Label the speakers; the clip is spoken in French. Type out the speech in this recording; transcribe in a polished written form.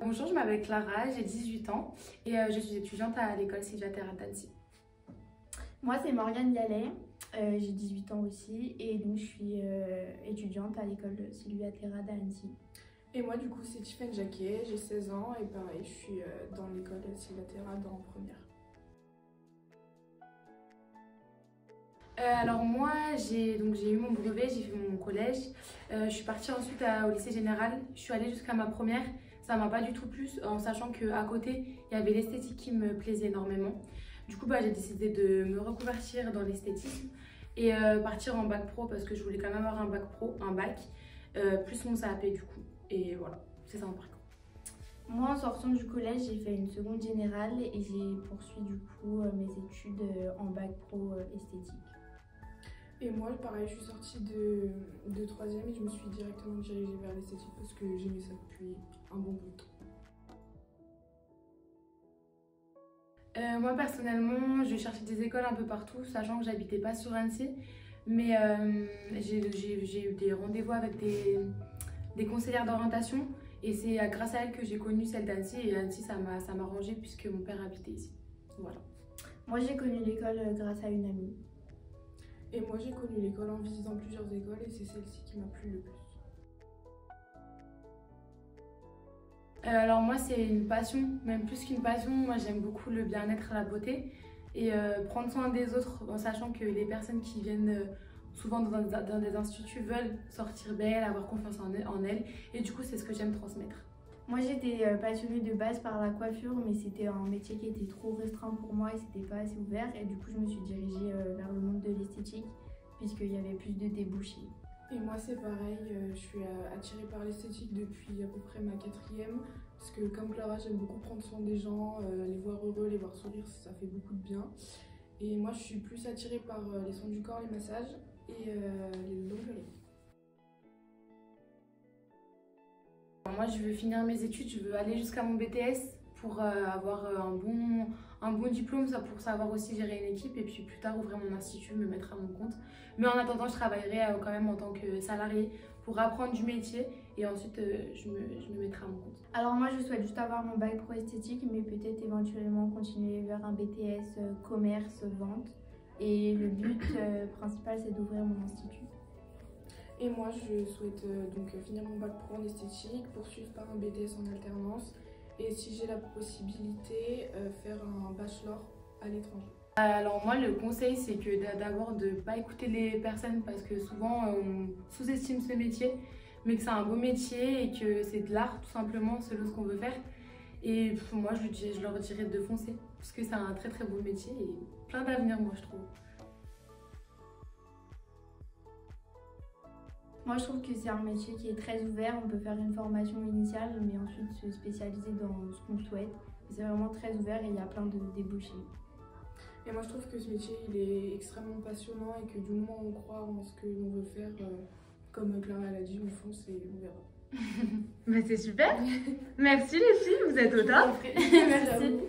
Speaker 1: Bonjour, je m'appelle Clara, j'ai 18 ans et je suis étudiante à l'école Sylvia Terra d'Annecy.
Speaker 2: Moi, c'est Morgane Gallet, j'ai 18 ans aussi et donc je suis étudiante à l'école Sylvia Terra d'Annecy.
Speaker 3: Et moi, du coup, c'est Tiffany Jacquet, j'ai 16 ans et pareil, je suis dans l'école Sylvia Terra dans première.
Speaker 1: Alors moi, j'ai eu mon brevet, j'ai fait mon collège. Je suis partie ensuite au lycée général. Je suis allée jusqu'à ma première. Ça m'a pas du tout plu, en sachant qu'à côté, il y avait l'esthétique qui me plaisait énormément. Du coup, j'ai décidé de me reconvertir dans l'esthétisme et partir en bac pro parce que je voulais quand même avoir un bac pro, un bac, plus mon CAP du coup. Et voilà, c'est ça mon parcours.
Speaker 2: Moi, en sortant du collège, j'ai fait une seconde générale et j'ai poursuivi du coup mes études en bac pro esthétique.
Speaker 3: Et moi, pareil, je suis sortie de troisième et je me suis directement dirigée vers l'esthétique parce que j'aimais ça depuis un bon bout de temps.
Speaker 1: Moi personnellement, je cherchais des écoles un peu partout, sachant que j'habitais pas sur Annecy. Mais j'ai eu des rendez-vous avec des conseillères d'orientation et c'est grâce à elles que j'ai connu celle d'Annecy. Et Annecy, ça m'a arrangé puisque mon père habitait ici. Voilà.
Speaker 2: Moi, j'ai connu l'école grâce à une amie.
Speaker 3: Et moi, j'ai connu l'école en visitant plusieurs écoles et c'est celle-ci qui m'a plu le plus.
Speaker 1: Alors moi, c'est une passion, même plus qu'une passion. Moi, j'aime beaucoup le bien-être, la beauté et prendre soin des autres en sachant que les personnes qui viennent souvent dans des instituts veulent sortir belles, avoir confiance en elles et du coup, c'est ce que j'aime transmettre.
Speaker 2: Moi, j'étais passionnée de base par la coiffure, mais c'était un métier qui était trop restreint pour moi et c'était pas assez ouvert. Et du coup, je me suis dirigée vers le monde de l'esthétique puisqu'il y avait plus de débouchés.
Speaker 3: Et moi, c'est pareil, je suis attirée par l'esthétique depuis à peu près ma quatrième. Parce que comme Clara, j'aime beaucoup prendre soin des gens, les voir heureux, les voir sourire, ça fait beaucoup de bien. Et moi, je suis plus attirée par les soins du corps, les massages et les longueries.
Speaker 1: Moi, je veux finir mes études, je veux aller jusqu'à mon BTS pour avoir un bon diplôme, ça, pour savoir aussi gérer une équipe et puis plus tard ouvrir mon institut, me mettre à mon compte. Mais en attendant, je travaillerai quand même en tant que salariée pour apprendre du métier et ensuite je me mettrai à mon compte.
Speaker 2: Alors moi, je souhaite juste avoir mon bac pro esthétique, mais peut-être éventuellement continuer vers un BTS commerce, vente. Et le but principal, c'est d'ouvrir mon institut.
Speaker 3: Et moi, je souhaite donc finir mon bac pro en esthétique, poursuivre par un BTS en alternance et si j'ai la possibilité, faire un bachelor à l'étranger.
Speaker 1: Alors moi, le conseil, c'est que d'abord de ne pas écouter les personnes parce que souvent on sous-estime ce métier, mais que c'est un beau métier et que c'est de l'art tout simplement selon ce qu'on veut faire. Et moi, je leur dirais de foncer parce que c'est un très très beau métier et plein d'avenir, moi je trouve.
Speaker 2: Moi, je trouve que c'est un métier qui est très ouvert. On peut faire une formation initiale, mais ensuite se spécialiser dans ce qu'on souhaite. C'est vraiment très ouvert et il y a plein de débouchés.
Speaker 3: Et moi, je trouve que ce métier, il est extrêmement passionnant et que du moment où on croit en ce que l'on veut faire, comme Clara l'a dit, on fonce et on verra.
Speaker 4: Mais c'est super. Merci les filles, vous êtes au top.
Speaker 1: Merci.